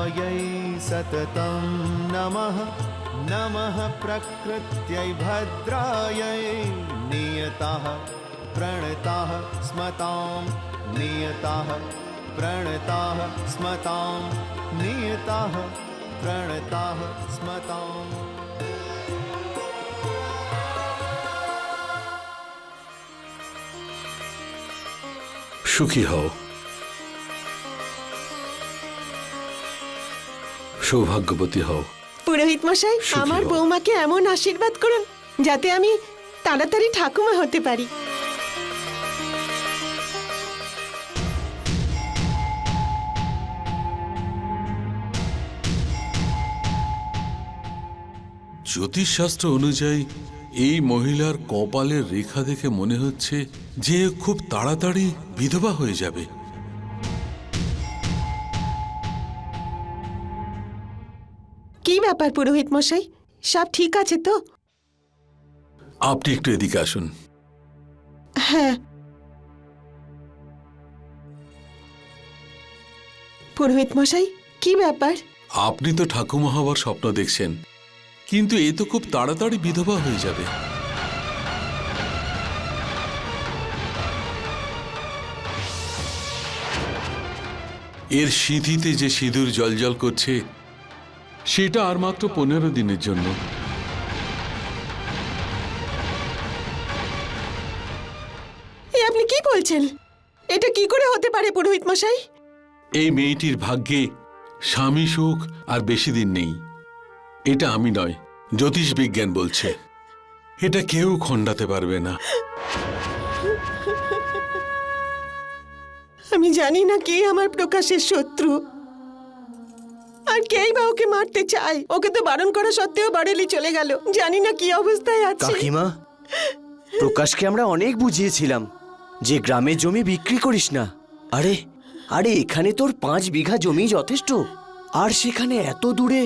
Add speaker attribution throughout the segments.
Speaker 1: भद्रायै सततं नमः। नमः प्रकृत्यै भद्रायै नियताः प्रणताः स्मतां। नियताः प्रणताः स्मतां। नियताः प्रणताः स्मतां।
Speaker 2: সুখী হও, সৌভাগ্যবতী হও।
Speaker 3: পুরোহিত মশাই,
Speaker 2: সুখী
Speaker 3: আমার
Speaker 2: হও।
Speaker 3: বৌমাকে এমন আশীর্বাদ করুন যাতে আমি তাড়াতাড়ি ঠাকুমা হতে পারি।
Speaker 2: জ্যোতিষশাস্ত্র অনুযায়ী এই মহিলার কপালের রেখা দেখে মনে হচ্ছে যে খুব তাড়াতাড়ি বিধবা হয়ে যাবে।
Speaker 3: কি ব্যাপার পুরোহিত মশাই, সব ঠিক আছে তো?
Speaker 2: আপনি একটু এদিকে আসুন।
Speaker 3: হ্যাঁ। পুরোহিত মশাই, কি ব্যাপার?
Speaker 2: আপনি তো ঠাকুমা হওয়ার স্বপ্ন দেখছেন, কিন্তু এ তো খুব তাড়াতাড়ি বিধবা হয়ে যাবে। এর সিঁথিতে যে সিঁদুর জ্বলজ্বল করছে সেটা আর মাত্র 15 দিনের জন্য।
Speaker 3: এ আপনি কি বলছেন? এটা কি করে হতে পারে পুরোহিত মশাই?
Speaker 2: এই মেয়েটির ভাগ্যে স্বামী সুখ আর বেশি দিন নেই। এটা আমি নয়, জ্যোতিষ বিজ্ঞান বলছে। এটা কেউ খণ্ডাতে পারবে না।
Speaker 3: আমি জানি না কে আমার প্রকাশের শত্রু আর কেই বা ওকে মারতে চায়। ওকে তো বারণ করা সত্ত্বেও বাড়েলি চলে গেল। জানি না কি অবস্থায় আছে।
Speaker 4: কাকিমা, প্রকাশকে আমরা অনেক বুঝিয়েছিলাম যে গ্রামে জমি বিক্রি করিস না। আরে আরে এখানে তোর 5 বিঘা জমি যথেষ্ট, আর সেখানে এত দূরে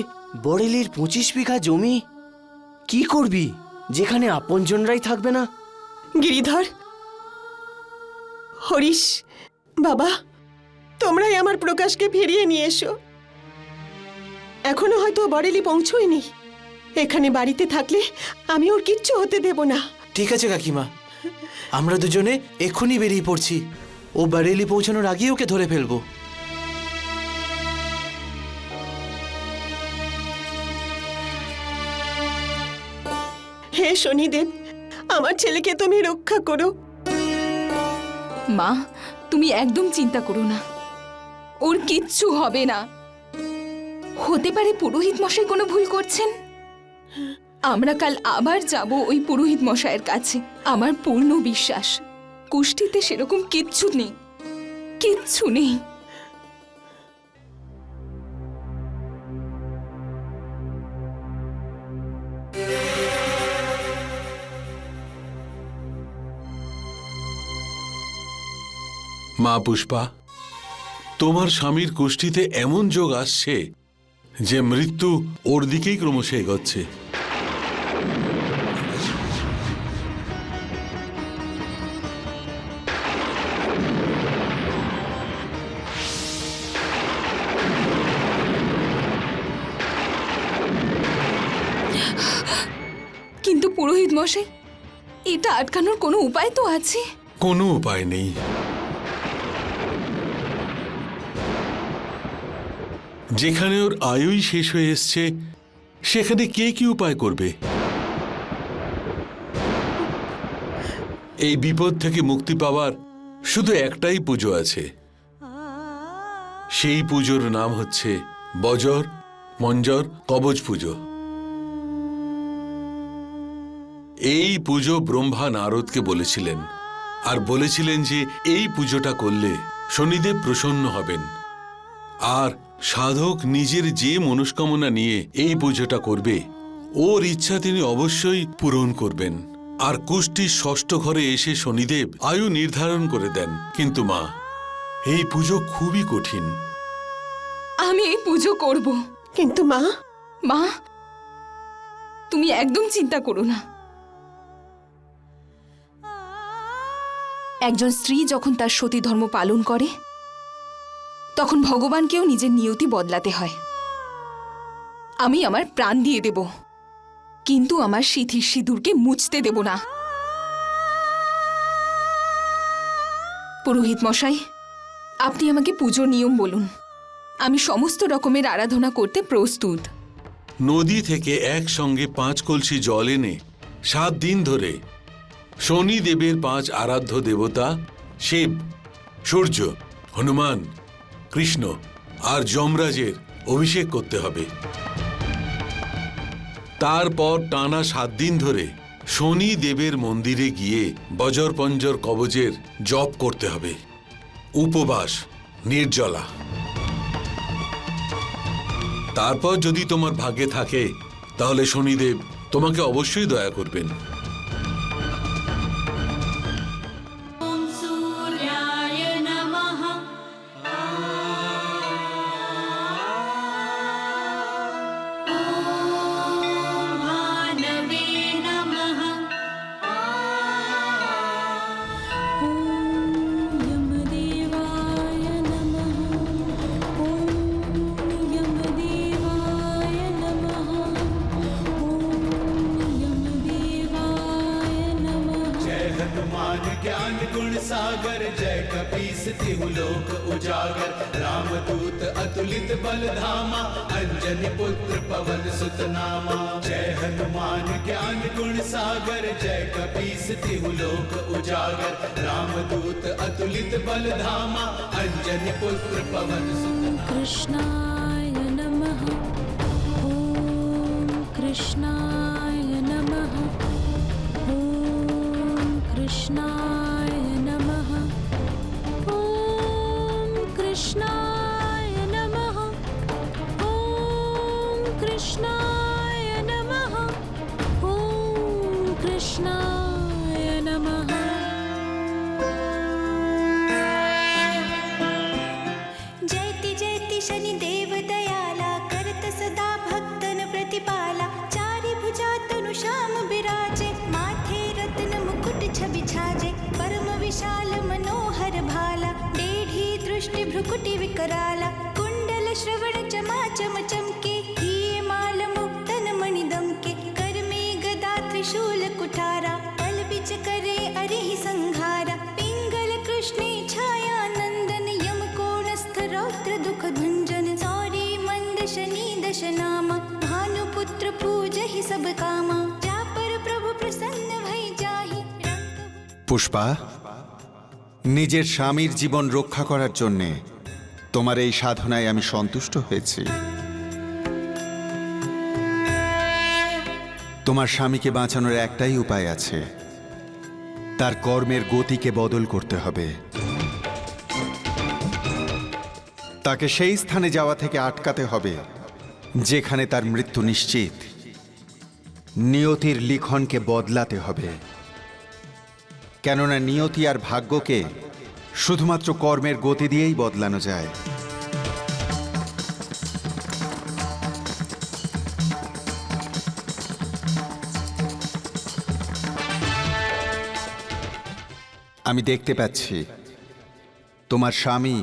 Speaker 4: বরেলির 25 বিঘা জমি কি করবি যেখানে আপনজনরাই থাকবে না?
Speaker 3: গিরিধর, হরিশ, বাবা, তোমরাই আমার প্রকাশকে ফিরিয়ে নিয়ে এসো। এখনো হয়তো বরেলি পৌঁছয়নি। এখানে বাড়িতে থাকলে আমি ওর কিচ্ছু হতে দেব না।
Speaker 5: ঠিক আছে কাকিমা, আমরা দুজনে এক্ষুনি বেরিয়ে পড়ছি। ও বারেলি পৌঁছানোর আগেই ওকে ধরে ফেলবো।
Speaker 3: হে শনিদেব, আমার ছেলেকে তুমি রক্ষা করো।
Speaker 6: মা, তুমি একদম চিন্তা করো না, ওর কিচ্ছু হবে না। হতে পারে পুরোহিত মশাই কোনো ভুল করছেন। আমরা কাল আবার যাব ওই পুরোহিত মশাইয়ের কাছে। আমার পূর্ণ বিশ্বাস কুষ্টিতে সেরকম কিচ্ছু নেই, কিচ্ছু নেই।
Speaker 2: মা পুষ্পা, তোমার স্বামীর কুষ্ঠিতে এমন যোগ আসছে যে মৃত্যু ওর দিকেই ক্রমশ এগোচ্ছে।
Speaker 6: কিন্তু পুরোহিত মশাই, এটা আটকানোর কোনো উপায় তো আছে?
Speaker 2: কোনো উপায় নেই। যেখানে ওর আয়ুই শেষ হয়ে এসছে সেখানে কে কি উপায় করবে? এই বিপদ থেকে মুক্তি পাওয়ার শুধু একটাই পুজো আছে। সেই পুজোর নাম হচ্ছে বজর মঞ্জর কবচ পুজো। এই পুজো ব্রহ্মা নারদকে বলেছিলেন, আর বলেছিলেন যে এই পুজোটা করলে শনিদেব প্রসন্ন হবেন, আর সাধক নিজের যে মনস্কামনা নিয়ে এই পুজোটা করবে ওর ইচ্ছা তিনি অবশ্যই পূরণ করবেন। আর কুষ্টির ষষ্ঠ ঘরে এসে শনিদেব আয়ু নির্ধারণ করে দেন। কিন্তু মা, এই পুজো খুবই কঠিন।
Speaker 6: আমি এই পুজো করব।
Speaker 3: কিন্তু মা,
Speaker 6: মা, তুমি একদম চিন্তা করো না। একজন স্ত্রী যখন তার সতী ধর্ম পালন করে তখন ভগবানকেও নিজের নিয়তি বদলাতে হয়। আমি আমার প্রাণ দিয়ে দেব, কিন্তু আমার সিঁথির সিঁদুরকে মুছতে দেব না। পুরোহিত মশাই, আপনি আমাকে পুজোর নিয়ম বলুন। আমি সমস্ত রকমের আরাধনা করতে প্রস্তুত।
Speaker 2: নদী থেকে একসঙ্গে 5 কলসি জল এনে 7 দিন ধরে শনিদেবের 5 আরাধ্য দেবতা শিব, সূর্য, হনুমান, কৃষ্ণ আর যমরাজের অভিষেক করতে হবে। তারপর টানা 7 দিন ধরে শনিদেবের মন্দিরে গিয়ে বজর পঞ্জর কবচের জপ করতে হবে। উপবাস, নির্জলা। তারপর যদি তোমার ভাগ্যে থাকে তাহলে শনিদেব তোমাকে অবশ্যই দয়া করবেন।
Speaker 7: सूर्याय नमः ॐ भानवे नमः ॐ यमदेवाय नमः ॐ यमदेवाय नमः ॐ यमदेवाय नमः
Speaker 1: जय हनुमान ज्ञान गुण सागर, जय कपीस तिहु लोक उजागर। रामदूत अतुलित बल धामा, अंजनी पुत्र पवन सुत नामा। जय हनुमान ज्ञान गुण सागर, जय कपीस तिहु लोक उजागर। रामदूत अतुलित बल धामा, अंजनी पुत्र पवन सुत नामा।
Speaker 7: कृष्णाय नमः ॐ कृष्णाय नमः ॐ कृष्णाय नमः ॐ कृष्णाय नमः ॐ कृष्णाय नमः ॐ कृष्णाय नमः जयति जयति शनिदेव दयाला, करत सदा भक्तन प्रतिपाला। चारि भुजा तनु श्याम बिराजे, माथे रत्न मुकुट छवि छाजे। परम विशाल मनोहर भाला, टेढ़ी दृष्टि भ्रुकुटि विकराला। कुंडल श्रवण चमाचम चमके, हिये माल मुक्तन मणि दमके। कर में गदा त्रिशूल कुठारा, पल बिच करे अरिहि संघारा। पिंगल कृष्णे छाया नंदन, यम कोणस्थ रौद्र दुख भंजन। सौरी मंद शनि दश नामा, भानुपुत्र पूजहि सब कामा। जा पर प्रभु प्रसन्न भई जाहि,
Speaker 8: পুষ্পা, নিজের স্বামীর জীবন রক্ষা করার জন্যে তোমার এই সাধনায় আমি সন্তুষ্ট হয়েছি। তোমার স্বামীকে বাঁচানোর একটাই উপায় আছে, তার কর্মের গতিকে বদল করতে হবে। তাকে সেই স্থানে যাওয়া থেকে আটকাতে হবে যেখানে তার মৃত্যু নিশ্চিত। নিয়তির লিখনকে বদলাতে হবে, কেননা নিয়তি আর ভাগ্যকে শুধুমাত্র কর্মের গতি দিয়েই বদলানো যায়। আমি দেখতে পাচ্ছি তোমার স্বামী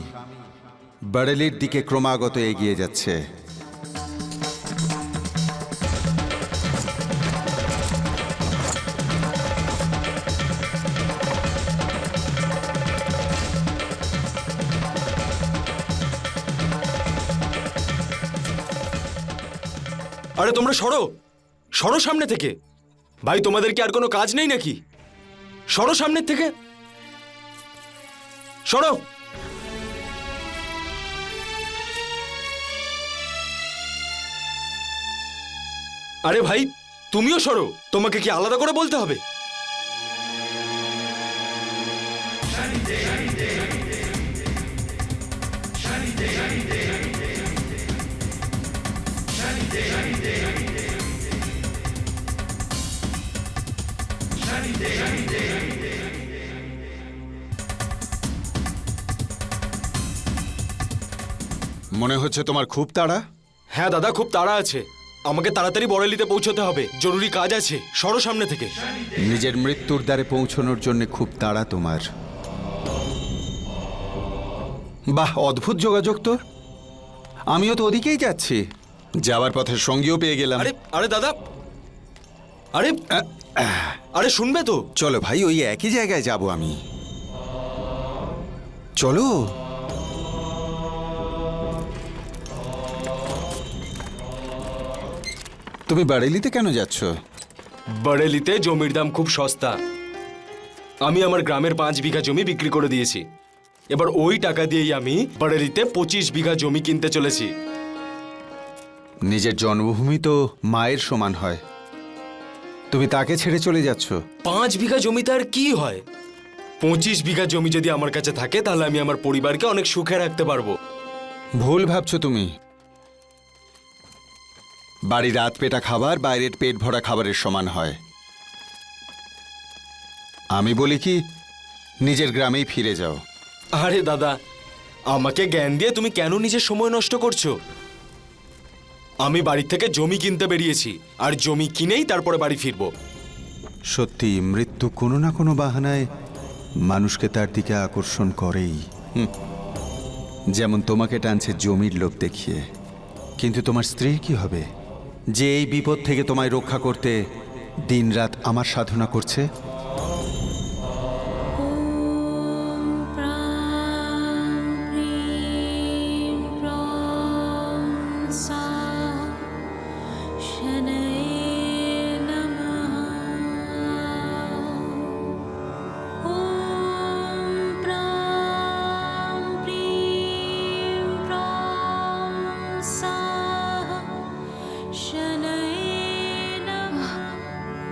Speaker 8: বরেলির দিকে ক্রমাগত এগিয়ে যাচ্ছে।
Speaker 9: আরে তোমরা সরো, সরো সামনে থেকে। ভাই তোমাদের কি আর কোনো কাজ নেই নাকি? সরো সামনের থেকে, সরো। আরে ভাই তুমিও সরো, তোমাকে কি আলাদা করে বলতে হবে?
Speaker 8: মনে হচ্ছে তোমার খুব তাড়া।
Speaker 9: হ্যাঁ দাদা, খুব তাড়া আছে। আমাকে তাড়াতাড়ি বরেলিতে পৌঁছতে হবে, জরুরি কাজ আছে। সরো সামনে থেকে।
Speaker 8: নিজের মৃত্যুর দ্বারে পৌঁছানোর জন্য খুব তাড়া তোমার। বাহ, অদ্ভুত যোগাযোগ তো। আমিও তো ওদিকেই যাচ্ছি। যাওয়ার পথে সঙ্গীও পেয়ে গেলাম।
Speaker 9: আরে আরে দাদা, আরে আরে শুনবে তো?
Speaker 8: চলো ভাই, ওই একই জায়গায় যাব আমি। চলো। তুমি বারেলিতে কেন যাচ্ছ?
Speaker 9: বরেলিতে জমির দাম খুব সস্তা। আমি আমার গ্রামের 5 বিঘা জমি বিক্রি করে দিয়েছি। এবার ওই টাকা দিয়েই আমি বরেলিতে 25 বিঘা জমি কিনতে চলেছি।
Speaker 8: নিজের জন্মভূমি তো মায়ের সমান হয়, তুমি তাকে ছেড়ে চলে যাচ্ছ?
Speaker 9: 5 বিঘা জমিতে আর কি হয়? 25 বিঘা জমি যদি আমার কাছে থাকে তাহলে আমি আমার পরিবারকে অনেক সুখে রাখতে পারবো।
Speaker 8: ভুল ভাবছো তুমি। বাড়ির রাত পেটা খাবার বাইরের পেট ভরা খাবারের সমান হয়। আমি বলি কি, নিজের গ্রামেই ফিরে যাও।
Speaker 9: আরে দাদা, আমাকে জ্ঞান দিয়ে তুমি কেন নিজের সময় নষ্ট করছো? আমি বাড়ি থেকে জমি কিনতে বেরিয়েছি, আর জমি কিনেই তারপরে বাড়ি ফিরবো।
Speaker 8: সত্যি মৃত্যু কোনো না কোনো বাহানায় মানুষকে তার দিকে আকর্ষণ করেই। যেমন তোমাকে টানছে জমির লোভ দেখিয়ে। কিন্তু তোমার স্ত্রীর কি হবে, যে এই বিপদ থেকে তোমায় রক্ষা করতে দিনরাত আমার সাধনা করছে?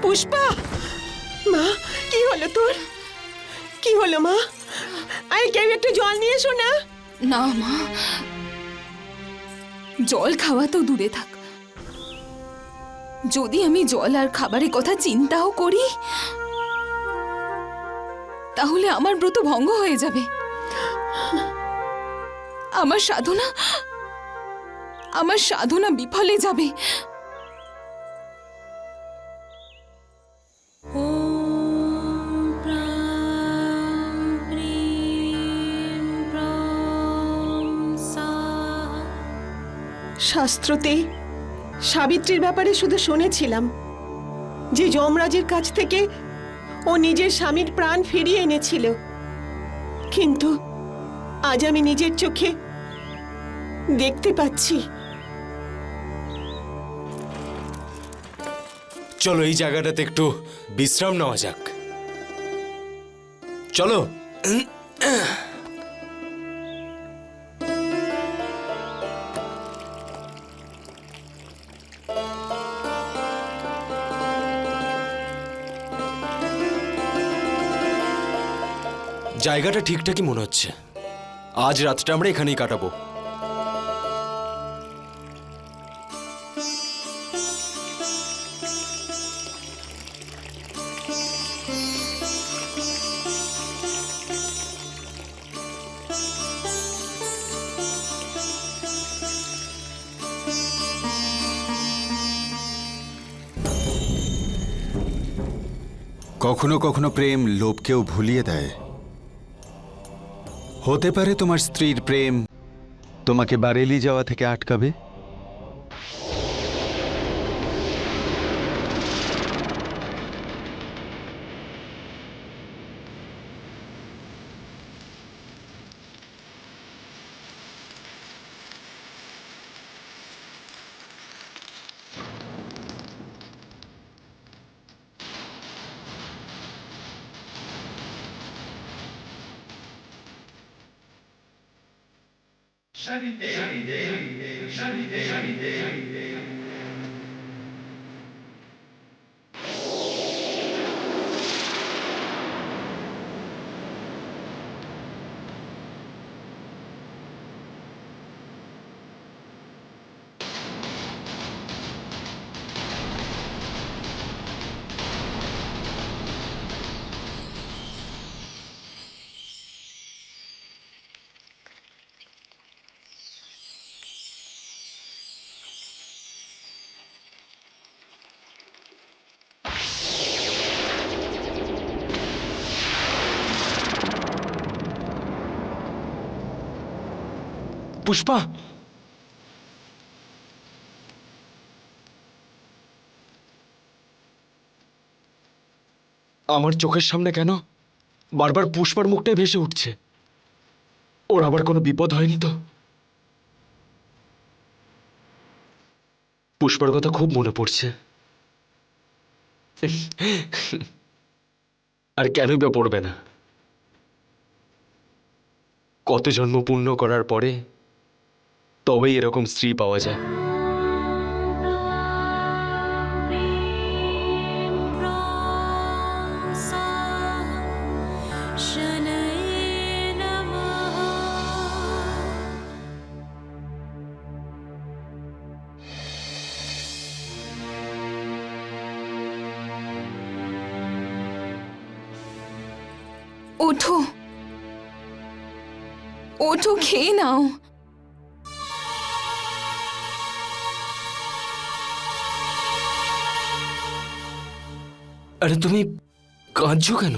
Speaker 3: পুষ্পা, মা, কি হলো তোর? কি হলো মা? আরে কেউ একটু জল নিয়ে এসো না।
Speaker 6: না মা, জল খাওয়া তো দূরে থাক, যদি আমি জল আর খাবারের কথা চিন্তাও করি তাহলে আমার ব্রত ভঙ্গ হয়ে যাবে। আমার সাধনা বিফলে যাবে।
Speaker 3: শাস্ত্রতে সাবিত্রীর ব্যাপারে শুধু শুনেছিলাম যে যমরাজের কাছ থেকে ও নিজের স্বামীর প্রাণ ফিরিয়ে এনেছিল, কিন্তু আজ আমি নিজের চোখে দেখতে পাচ্ছি।
Speaker 9: চলো এই জায়গাটাতে একটু বিশ্রাম নেওয়া যাক। চলো। জায়গাটা ঠিকঠাকই মনে হচ্ছে। আজ রাতটা আমরা এখানেই কাটাবো।
Speaker 8: কখনো কখনো প্রেম লোভকেও ভুলিয়ে দেয়। হতে পারে তোমার স্ত্রীর প্রেম তোমাকে বারেলি যাওয়া থেকে আটকাবে।
Speaker 9: পুষ্পা, আমার চোখের সামনে কেন বারবার পুষ্পার মুখটাই ভেসে উঠছে। ওর আবার কোনো বিপদ হয়নি তো? পুষ্পার কথা খুব মনে পড়ছে। আর কেনই বা পড়বে না? কত জন্ম পূর্ণ করার পরে তবেই এরকম স্ত্রী পাওয়া যায়।
Speaker 6: ওঠো, ওঠো, খেয়ে নাও।
Speaker 9: আরে তুমি কাঁদছো কেন?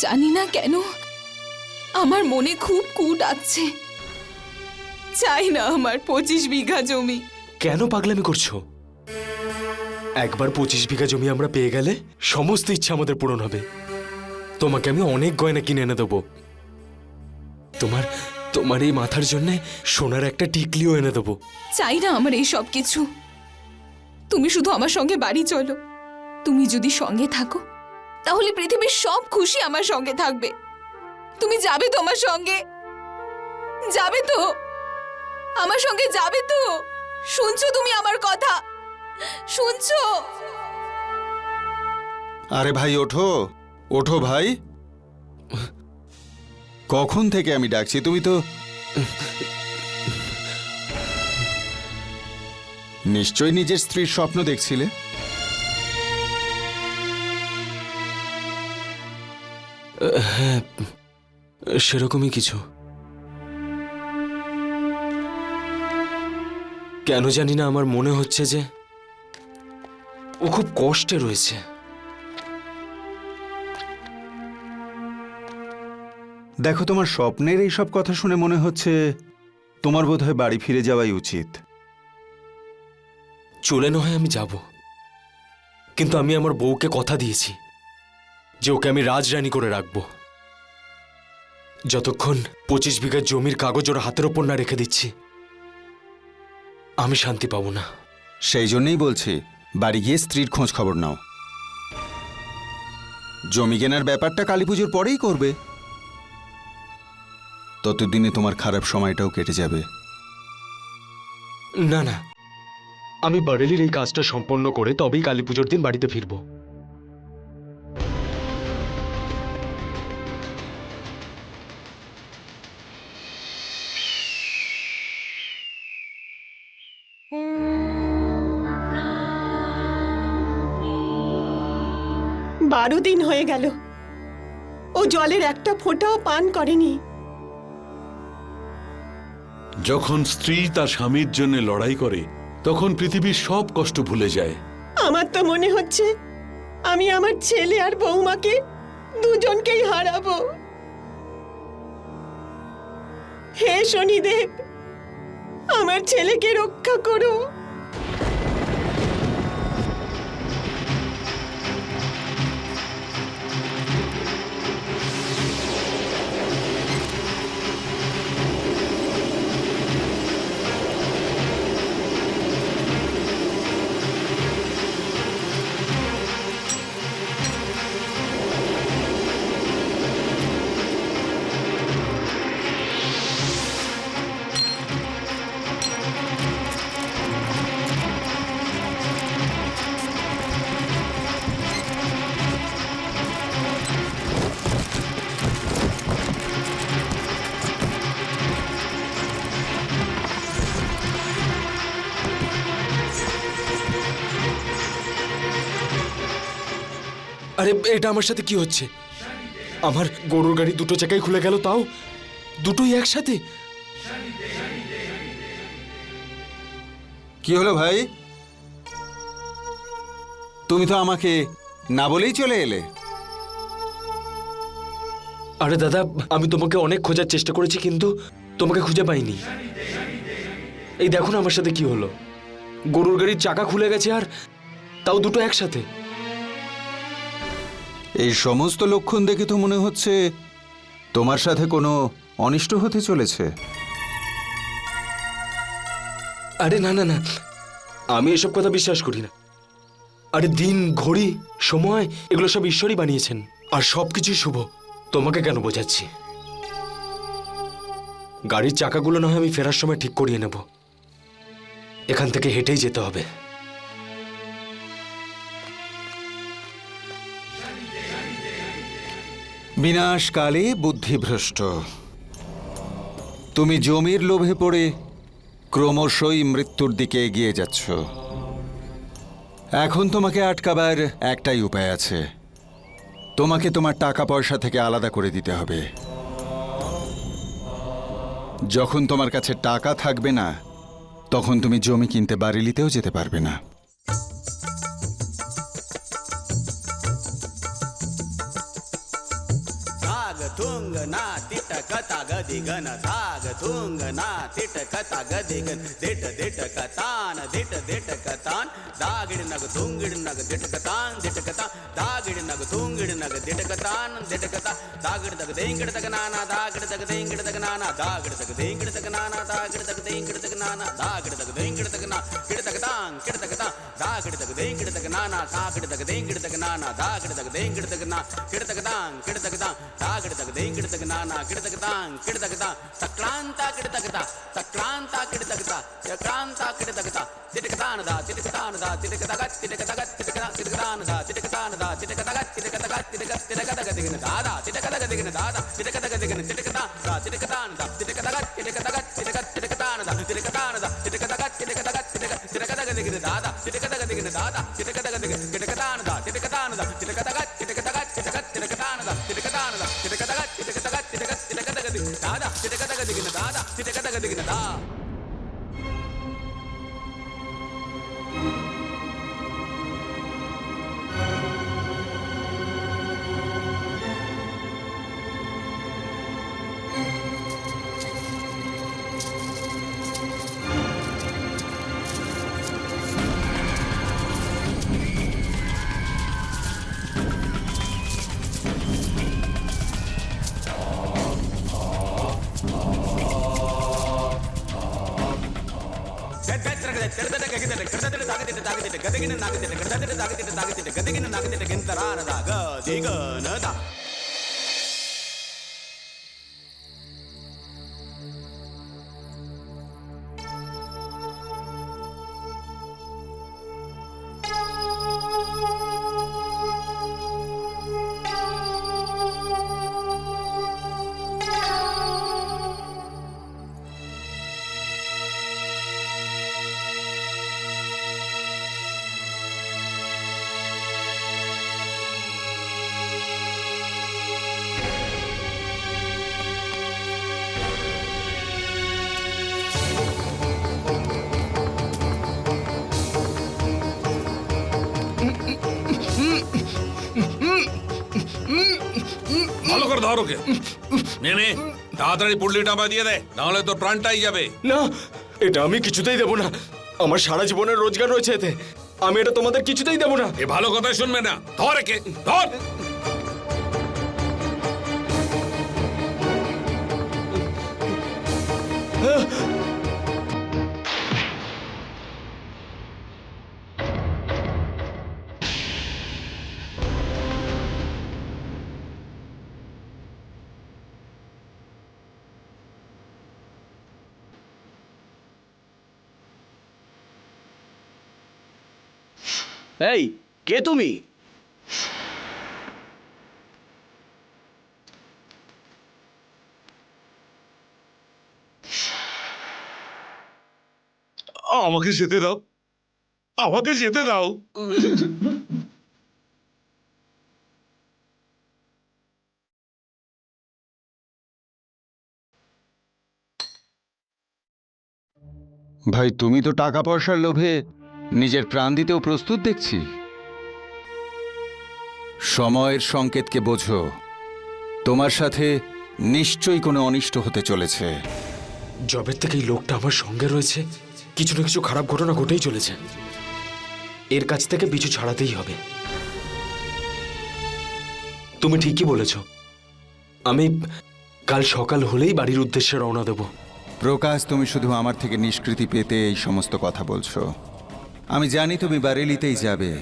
Speaker 6: জানি না কেন আমার মনে খুব কূট আছে। চাই না আমার 25 বিঘা জমি।
Speaker 9: কেন পাগলামি করছো? একবার 25 বিঘা জমি আমরা পেয়ে গেলে সমস্ত ইচ্ছা আমাদের পূরণ হবে। তোমাকে আমি অনেক গয়না কিনে এনে দেবো। তোমার তোমার এই মাথার জন্য সোনার একটা টিকলিও এনে দেবো।
Speaker 6: চাই না আমার এই সব কিছু। তুমি শুধু আমার সঙ্গে বাড়ি চলো। তুমি যদি সঙ্গে থাকো তাহলে পৃথিবীর সব খুশি আমার সঙ্গে থাকবে। তুমি যাবে তো আমার সঙ্গে? যাবে তো? আমার সঙ্গে যাবে তো? শুনছো তুমি আমার কথা? শুনছো?
Speaker 8: আরে ভাই ওঠো, ওঠো ভাই। কখন থেকে আমি ডাকছি, তুমি তো নিশ্চয়ই নিজের স্ত্রীর স্বপ্ন দেখছিলে।
Speaker 9: হ্যাঁ, সেরকমই কিছু। কেন জানি না আমার মনে হচ্ছে যে ও খুব কষ্টে রয়েছে।
Speaker 8: দেখো, তোমার স্বপ্নের এই সব কথা শুনে মনে হচ্ছে তোমার বোধহয় বাড়ি ফিরে যাওয়াই উচিত।
Speaker 9: চলে না হয় আমি যাব, কিন্তু আমি আমার বউকে কথা দিয়েছি যে ওকে আমি রাজরানী করে রাখবো। যতক্ষণ 25 বিঘা জমির কাগজ ওর হাতের ওপর না রেখে দিচ্ছি আমি শান্তি পাবো না।
Speaker 8: সেই জন্যই বলছি, বাড়ি গিয়ে স্ত্রীর খোঁজ খবর নাও। জমি কেনার ব্যাপারটা কালীপুজোর পরেই করবে, ততদিনে তোমার খারাপ সময়টাও কেটে যাবে।
Speaker 9: না না, আমি বারেলির এই কাজটা সম্পন্ন করে তবেই কালী পুজোর দিন বাড়িতে ফিরবো।
Speaker 3: বারো দিন হয়ে গেল ও জলের একটা ফোঁটাও পান করেনি।
Speaker 2: যখন স্ত্রী তার স্বামীর জন্য লড়াই করে তখন পৃথিবীর সব কষ্ট ভুলে যায়।
Speaker 3: আমার তো মনে হচ্ছে আমি আমার ছেলে আর বৌমাকে দুজনকেই হারাবো। হে শনিদেব, আমার ছেলেকে রক্ষা করো।
Speaker 9: আরে এটা আমার সাথে কি হচ্ছে? আমার গরুর গাড়ি দুটো চাকাই খুলে গেল, তাও দুটোই একসাথে।
Speaker 8: কি হলো ভাই? তুমি তো আমাকে না বলেই চলে এলে।
Speaker 9: আরে দাদা, আমি তোমাকে অনেক খোঁজার চেষ্টা করেছি কিন্তু তোমাকে খুঁজে পাইনি। এই দেখো না আমার সাথে কি হলো, গরুর গাড়ির চাকা খুলে গেছে আর তাও দুটো একসাথে।
Speaker 8: এই সমস্ত লক্ষণ দেখে তো মনে হচ্ছে তোমার সাথে কোনো অনিষ্ট হতে চলেছে।
Speaker 9: আরে না না না, আমি এসব কথা বিশ্বাস করি না। আরে দিন, ঘড়ি, সময় এগুলো সব ঈশ্বরই বানিয়েছেন, আর সবকিছুই শুভ। তোমাকে কেন বোঝাচ্ছি? গাড়ির চাকাগুলো না হয় আমি ফেরার সময় ঠিক করিয়ে নেব। এখান থেকে হেঁটেই যেতে হবে।
Speaker 8: বিনাশকালে বুদ্ধিভ্রষ্ট। তুমি জমির লোভে পড়ে ক্রমশই মৃত্যুর দিকে এগিয়ে যাচ্ছ। এখন তোমাকে আটকাবার একটাই উপায় আছে, তোমাকে তোমার টাকা পয়সা থেকে আলাদা করে দিতে হবে। যখন তোমার কাছে টাকা থাকবে না, তখন তুমি জমি কিনতে বারেলিতেও যেতে পারবে না।
Speaker 1: थुंग ना तिट कथा गदिगन धाग थुंग ना तिट कथा गदिगन दिट दिट कतान दिट दिट कतान दागिड नग थुंगिड नग दिट कतान दिट कता दागिड नग थुंगिड नग दिट कतान दिट कता दागिड तग देंगिड तग नाना दागिड तग देंगिड तग नाना दागिड तग देंगिड तग नाना दागिड तग देंगिड तग नाना दागिड तग देंगिड तग ना किड तग तांग किड तग ता दागिड तग देंगिड तग नाना कागिड तग देंगिड तग नाना दागिड तग देंगिड तग ना किड तग तांग किड तग ता दागिड तग देंगिड तग नाना किड तग तांग किड तग ता सक्रांता किड तग ता सक्रांता किड तग ता सक्रांता किड तग ता तिटकतान दा तिटकतान दा तिटकतग तिटकतग तिटकतान दा तिटकतान दा तिटकतग तिटकतग तिटकतग दिगन दादा तिटकतग दिगन दादा तिटकतग दिगन तिटकता दा तिटकतान दा तिटकतग तिटकतग तिटकतान दा तिटकतान दा तिटकतग तिटकतग तिटकतग दिगन दादा तिटकतग दिगन दादा तिटकतग दिगन तिटकतान दा तिटकतान दा तिटकतग तिटकतग तिटकतान दा तिटकतान दा तिटकतग तिटकतग तिटकतग दिगन दादा तिटकतग दिगन दादा तिटकतग दिगन दा।
Speaker 2: ভালো করে ধর ওকে। নে নে, তাড়াতাড়ি পুডলিটা আমায় দিয়ে দে, নাহলে তোর প্রাণটাই যাবে।
Speaker 9: না, এটা আমি কিছুতেই দেব না। আমার সারা জীবনের রোজগার রয়েছে এতে, আমি এটা তোমাদের কিছুতেই দেব না।
Speaker 2: এ ভালো কথাই শুনবে না। ধর একে, ধর।
Speaker 4: এই, কে তুমি?
Speaker 2: আমাকে যেতে দাও, আমাকে যেতে দাও।
Speaker 8: ভাই, তুমি তো টাকা পয়সার লোভে নিজের প্রাণ দিতেও প্রস্তুত দেখছি। সময়ের সংকেতকে বোঝো, তোমার সাথে নিশ্চয়ই কোনো অনিষ্ট হতে চলেছে।
Speaker 9: জবের থেকে এই লোকটা আমার সঙ্গে রয়েছে, কিছু না কিছু খারাপ ঘটনা ঘটেই চলেছে। এর কাছ থেকে পিছু ছাড়াতেই হবে। তুমি ঠিকই বলেছ। আমি কাল সকাল হলেই বাড়ির উদ্দেশ্যে রওনা দেব।
Speaker 8: প্রকাশ, তুমি শুধু আমার থেকে নিষ্কৃতি পেতে এই সমস্ত কথা বলছো। আমি জানি তুমি বারেলিতেই যাবে।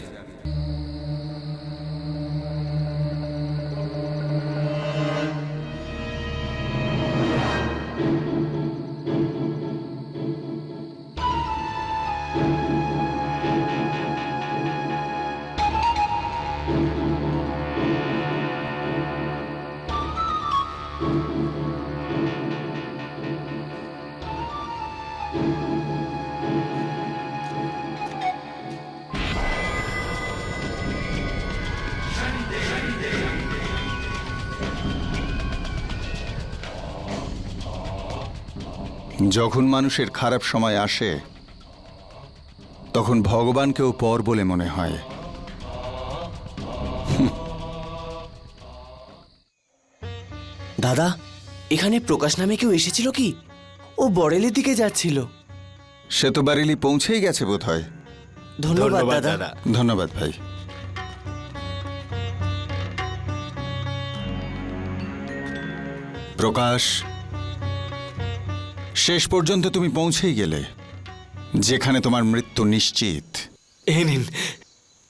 Speaker 8: যখন মানুষের খারাপ সময় আসে তখন ভগবানকেও পর বলে মনে হয়।
Speaker 4: দাদা, এখানে প্রকাশ নামে কেউ এসেছিল কি? ও বরেলির দিকে যাচ্ছিল।
Speaker 8: সে তো বারেলি পৌঁছেই গেছে বোধহয়।
Speaker 4: ধন্যবাদ দাদা।
Speaker 8: ধন্যবাদ ভাই। প্রকাশ, শেষ পর্যন্ত তুমি পৌঁছেই গেলে যেখানে তোমার মৃত্যু নিশ্চিত।
Speaker 9: এই নিন,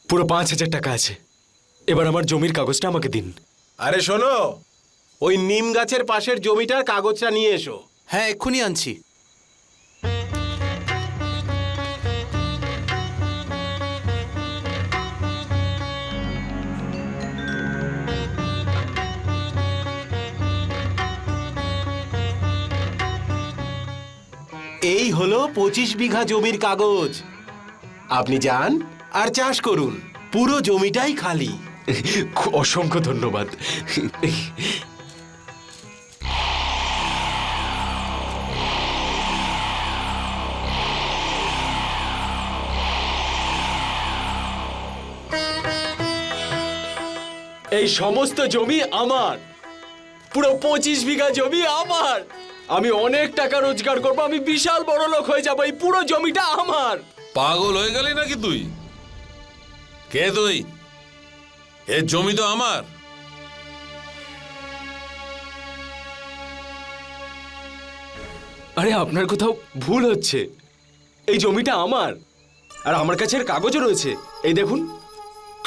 Speaker 9: পুরো 5,000 টাকা আছে। এবার আমার জমির কাগজটা আমাকে দিন।
Speaker 10: আরে শোনো, ওই নিম গাছের পাশের জমিটার কাগজটা নিয়ে এসো।
Speaker 5: হ্যাঁ, এক্ষুনি আনছি।
Speaker 10: এই হলো 25 বিঘা জমির কাগজ। আপনি যান আর চাষ করুন, পুরো জমিটাই খালি।
Speaker 9: অসংখ্য ধন্যবাদ। এই সমস্ত জমি আমার, পুরো 25 বিঘা জমি আমার। আমি অনেক টাকা রোজগার করবো, আমি বিশাল বড় লোক হয়ে যাবো। এই পুরো জমিটা আমার।
Speaker 2: পাগল হয়ে গেলি নাকি তুই? কে তুই? এর জমি তো আমার।
Speaker 9: আরে আপনার কোথাও ভুল হচ্ছে। এই জমিটা আমার, আর আমার কাছে এর কাগজও রয়েছে। এই দেখুন।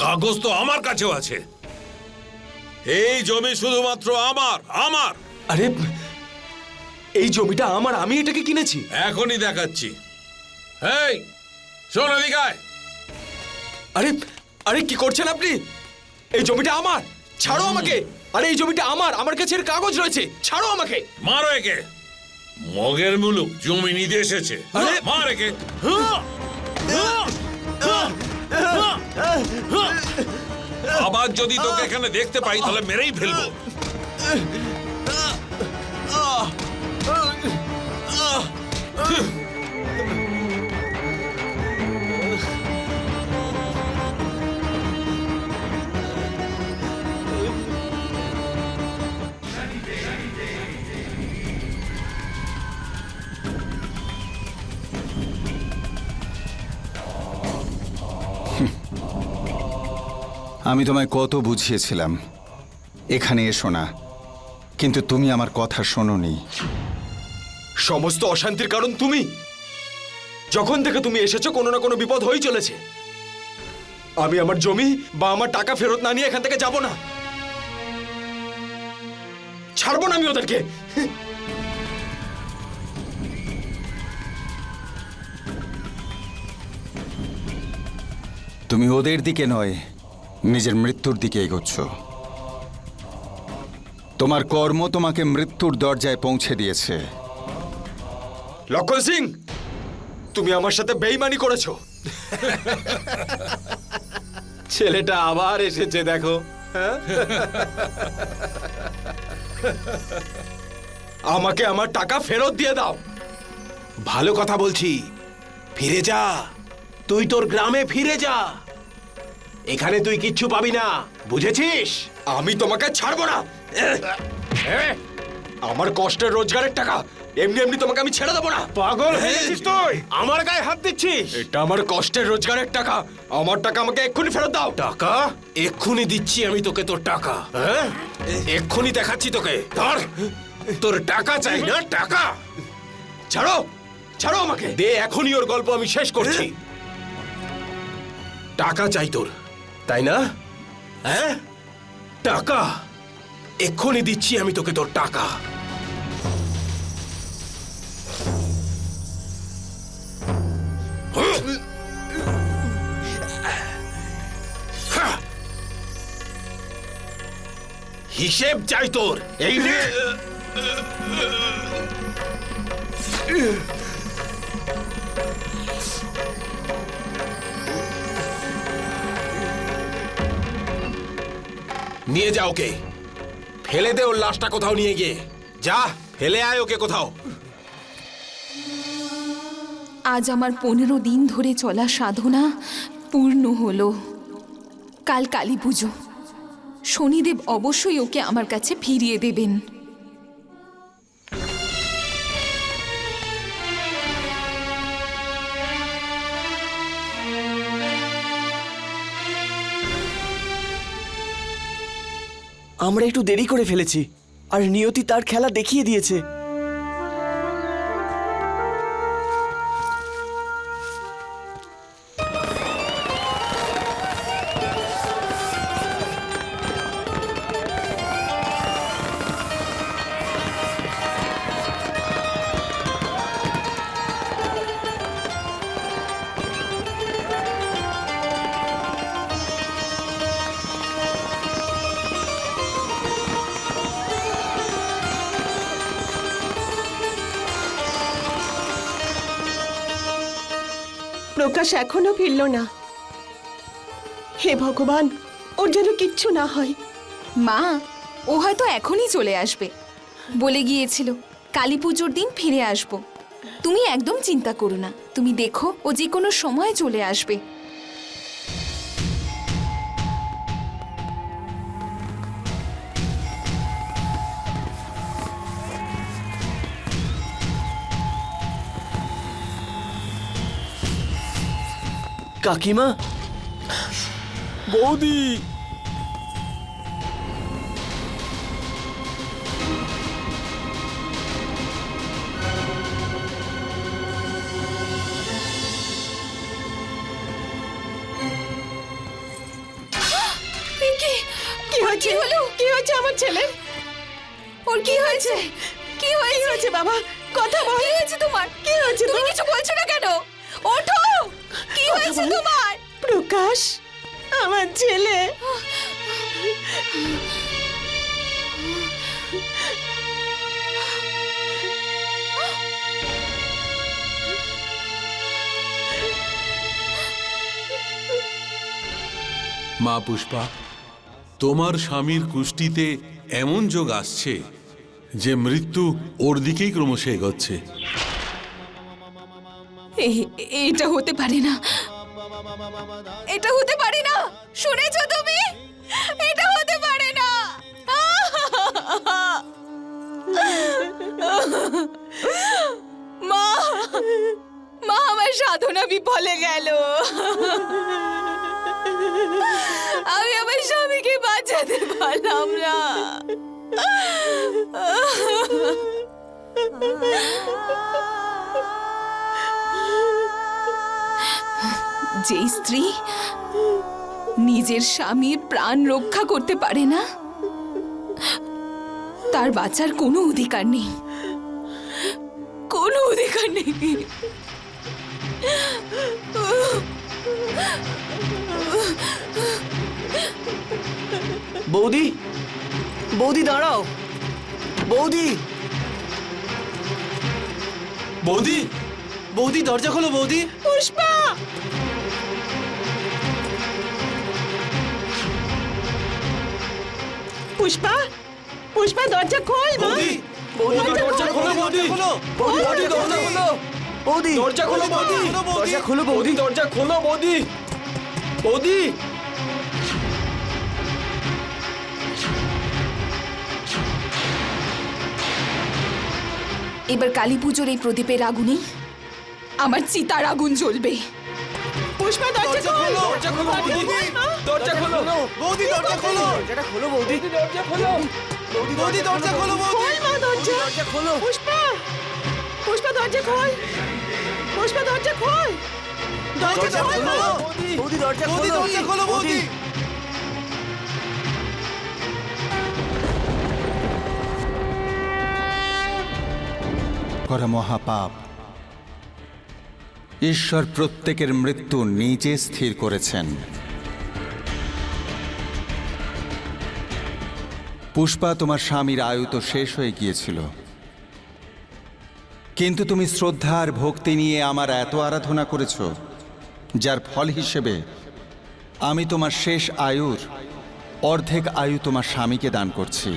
Speaker 2: কাগজ তো আমার কাছেও আছে। এই জমি শুধুমাত্র আমার, আমার।
Speaker 9: আরে এই জমিটা আমার, আমি এটাকে কিনেছি।
Speaker 2: এখনই দেখাচ্ছি। এই শোন, এদিকে আয়।
Speaker 9: আরে আরে কি করছেন আপনি? এই জমিটা আমার, ছাড়ো আমাকে। আরে এই জমিটা আমার, আমার কাছে এর কাগজ রয়েছে, ছাড়ো আমাকে।
Speaker 2: মারো একে। মগের মুলুক জমি নিতে এসেছে।
Speaker 9: আরে!
Speaker 2: মার একে। আবার যদি তোকে এখানে দেখতে পাই তাহলে মেরেই ফেলবো।
Speaker 8: আমি তোমায় কত বুঝিয়েছিলাম এখানে এসো না, কিন্তু তুমি আমার কথা শোনোনি।
Speaker 9: সমস্ত অশান্তির কারণ তুমি। যখন থেকে তুমি এসেছো কোনো না কোনো বিপদ হয়েই চলেছে। আমি আমার জমি বা আমার টাকা ফেরত না নিয়ে এখান থেকে যাব না। ছাড়বো না আমি ওদেরকে।
Speaker 8: তুমি ওদের দিকে নয়, নিজের মৃত্যুর দিকে এগোচ্ছ। তোমার কর্ম তোমাকে মৃত্যুর দরজায় পৌঁছে দিয়েছে।
Speaker 9: লক্ষণ সিং, তুমি আমার সাথে বেইমানি করেছো।
Speaker 10: ছেলেটা আবার এসেছে দেখো।
Speaker 9: আমাকে আমার টাকা ফেরত দিয়ে দাও।
Speaker 10: ভালো কথা বলছি, ফিরে যা। তুই তোর গ্রামে ফিরে যা। এখানে তুই কিচ্ছু পাবি না, বুঝেছিস?
Speaker 9: আমি তোমাকে ছাড়বো না। আমার কষ্টের রোজগারের টাকা এমনি এমনি তোমাকে আমি ছেড়ে দেবো না।
Speaker 10: পাগল হয়ে গেছিস তুই? আমার গায়ে হাত দিচ্ছিস?
Speaker 9: এটা আমার কষ্টের রোজগারের টাকা, আমার টাকা আমাকে এক্ষুনি ফেরত দাও।
Speaker 10: টাকা এক্ষুনি দিচ্ছি আমি তোকে, তোর টাকা। হ্যাঁ, এক্ষুনি দেখাচ্ছি তোকে। ধর, তোর টাকা চাই না? টাকা
Speaker 9: ছাড়ো, ছাড়ো আমাকে।
Speaker 10: দে, এখনই ওর গল্প আমি শেষ করছি। টাকা চাই তোর, তাই না? হ্যাঁ, টাকা এক্ষুনি দিচ্ছি আমি তোকে তোর টাকা। হিসেব চাই তোর, এই নে। নিয়ে যা ওকে, ফেলে দে ওর লাশটা কোথাও নিয়ে গিয়ে। যা, ফেলে আয় ওকে কোথাও।
Speaker 6: আজ আমার 15 দিন ধরে চলা সাধনা পূর্ণ হলো। কাল কালী পুজো, শনিদেব অবশ্যই ওকে আমার কাছে ফিরিয়ে দেবেন।
Speaker 4: আমরা একটু দেরি করে ফেলেছি, আর নিয়তি তার খেলা দেখিয়ে দিয়েছে।
Speaker 3: প্রকাশ এখনো ফিরল না। হে ভগবান, ওর যেন কিচ্ছু না হয়।
Speaker 6: মা, ও হয়তো এখনই চলে আসবে। বলে গিয়েছিল কালী পুজোর দিন ফিরে আসব। তুমি একদম চিন্তা করো না, তুমি দেখো ও যে কোনো সময় চলে আসবে।
Speaker 4: কাকিমা, বৌদি,
Speaker 3: কি হয়েছে? কি হয়েছে আমার ছেলের?
Speaker 6: ওর কি হয়েছে? কি হয়েছে
Speaker 3: বাবা? কথা বল।
Speaker 6: কি হয়েছে তোমার?
Speaker 3: কি হয়েছে?
Speaker 6: তুমি কিছু বলছো না কেন? ওঠো, কি হয়েছে তোমার?
Speaker 3: প্রকাশ, আমার ছেলে।
Speaker 2: মা পুষ্পা, তোমার স্বামীর কুষ্টিতে এমন যোগ আসছে যে মৃত্যু ওর দিকেই ক্রমশ এগোচ্ছে।
Speaker 6: এটা হতে পারে না, এটা হতে পারে না। শুনেছো তুমি? এটা হতে পারে না। মা, মা, আমার সাধনা বিফলে গেল। আমি আমার স্বামীকে বাঁচাতে পারলাম না। যে স্ত্রী নিজের স্বামীর প্রাণ রক্ষা করতে পারে না, তার বাঁচার কোনো অধিকার নেই, কোনো অধিকার নেই।
Speaker 4: বৌদি, বৌদি দাঁড়াও। বৌদি,
Speaker 5: বৌদি, বৌদি দরজা খোলো বৌদি।
Speaker 3: পুষ্পা, পুষ্পা, পুষ্পা, দরজা খোল।
Speaker 5: বৌদি, বৌদি দরজা খোলো বৌদি। বৌদি দরজা খোলো।
Speaker 4: বৌদি,
Speaker 5: দরজা খোলো বৌদি।
Speaker 4: দরজা খোলো বৌদি।
Speaker 5: দরজা খোলো বৌদি। বৌদি,
Speaker 6: এবার কালী পুজোর এই প্রদীপের আগুনেই আমার চিতার আগুন জ্বলবে।
Speaker 3: পুষ্পা দরজা খোলো,
Speaker 4: দরজা খোলো বৌদি, দরজা খোলো, দরজাটা খোলো বৌদি, দরজা খোলো বৌদি, দরজা খোলো বৌদি,
Speaker 3: খোল মা দরজা।
Speaker 4: দরজা খোলো।
Speaker 3: পুষ্পা, পুষ্পা দরজা খোল, পুষ্পা দরজা খোল, দরজা খোল
Speaker 4: বৌদি, দরজা খোলো,
Speaker 5: দরজা খোলো বৌদি।
Speaker 8: করা মহাপাপ। ঈশ্বর প্রত্যেকের মৃত্যু নিজে স্থির করেছেন। পুষ্পা, তোমার স্বামীর আয়ু তো শেষ হয়ে গিয়েছিল, কিন্তু তুমি শ্রদ্ধা আর ভক্তি নিয়ে আমার এত আরাধনা করেছ, যার ফল হিসেবে আমি তোমার শেষ আয়ুর অর্ধেক আয়ু তোমার স্বামীকে দান করছি।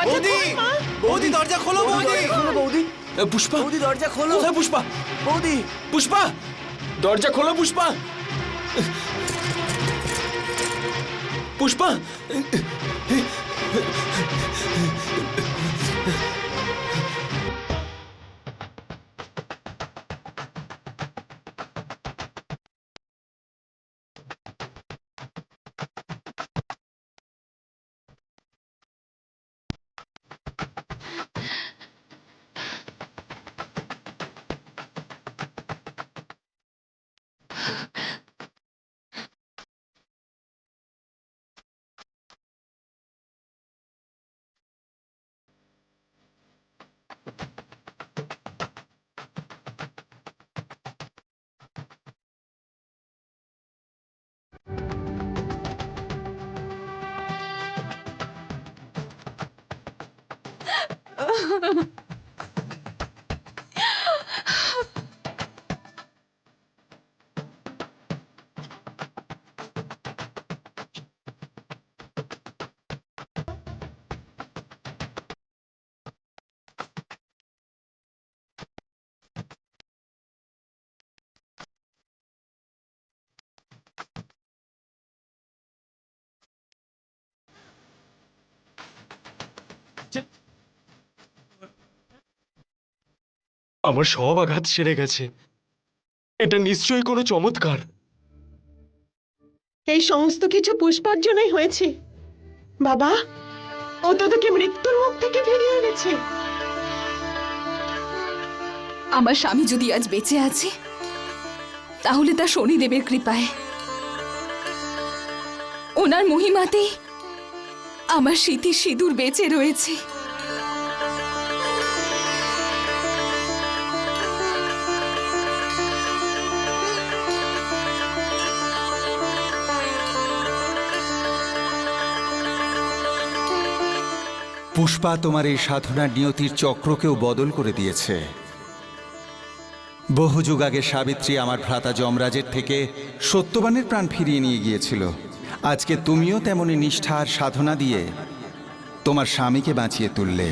Speaker 3: বৌদি,
Speaker 5: বৌদি দরজা খোলো বৌদি।
Speaker 4: খোলো বৌদি,
Speaker 9: পুষ্পা,
Speaker 4: বৌদি, দরজা খোলো,
Speaker 9: কোথায় পুষ্পা?
Speaker 4: বৌদি,
Speaker 9: পুষ্পা, দরজা খোলো পুষ্পা। পুষ্পা, আমার সব আঘাত সেরে গেছে। এটা নিশ্চয়ই কোনো চমৎকার।
Speaker 3: এই সমস্ত কিছু পুষ্পার জন্যই হয়েছে। বাবা, ও তো তোকে মৃত্যুর মুখ থেকে ফিরিয়ে এনেছে।
Speaker 6: আমার স্বামী যদি আজ বেঁচে আছে তাহলে তা শনিদেবের কৃপায়। ওনার মহিমাতেই আমার স্মৃতি সিঁদুর বেঁচে রয়েছে।
Speaker 8: পুষ্পা তোমার এই সাধনার নিয়তির চক্রকেও বদল করে দিয়েছে। বহু যুগ আগে সাবিত্রী আমার ভ্রাতা যমরাজের থেকে সত্যবানের প্রাণ ফিরিয়ে নিয়ে গিয়েছিল। আজকে তুমিও তেমনি নিষ্ঠা আর সাধনা দিয়ে তোমার স্বামীকে বাঁচিয়ে তুললে